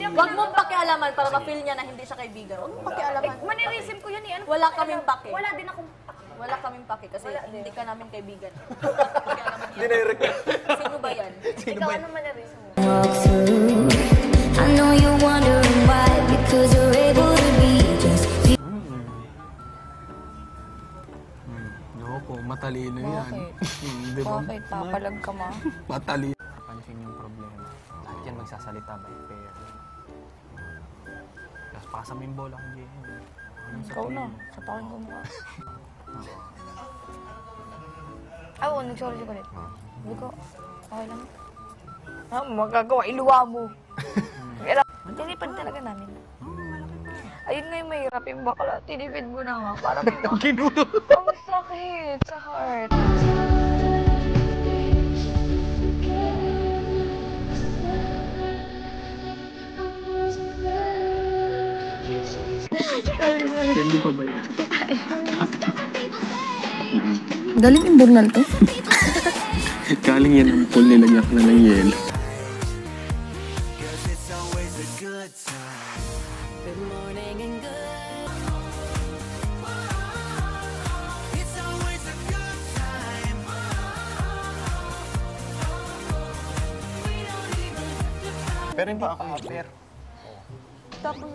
Huwag mong pakialaman para ma-feel niya na hindi siya kaibigan. Huwag mong pakialaman. Manirisim ko yan eh. Wala kaming paki. Wala din akong Wala kaming paki kasi hindi ka namin kaibigan. Dinirect ka. Sino ba yan? ikaw ano manirisim mo? I know you're wondering why, because you're able to be just you. Loko, matalino yan. Di ba? Bakit? Papalag ka ma? Matalino. Pansin yung problema. Lahat yan magsasalita by pair. Tapos pasa mo yung bola kung Jehan. Ikaw na. Sapakin ko mukha. Oo, nagsorry ko ulit. Sabi ko, okay lang. Magagawa, iluwa mo. Tinipid talaga namin. Ayun nga yung mahirap yung bakla. Tinipid mo na nga. Parang Kinulo. ang sakit sa heart. Hindi pa ba yun? Galing imbornal to? Galing yan ang pool nila niyak na ng yelo. Pero hindi pa ako affair. Tapos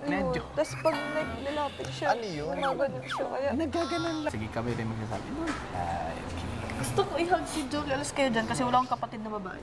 Medyo. Tapos pag nilapit siya, Ano yun? gumagano siya. Kaya Nagaganon lang. Sige, kami rin magsasabi. Ay, okay. Gusto ko i-hug si Jolie. Alas kayo dyan kasi wala akong kapatid na babae.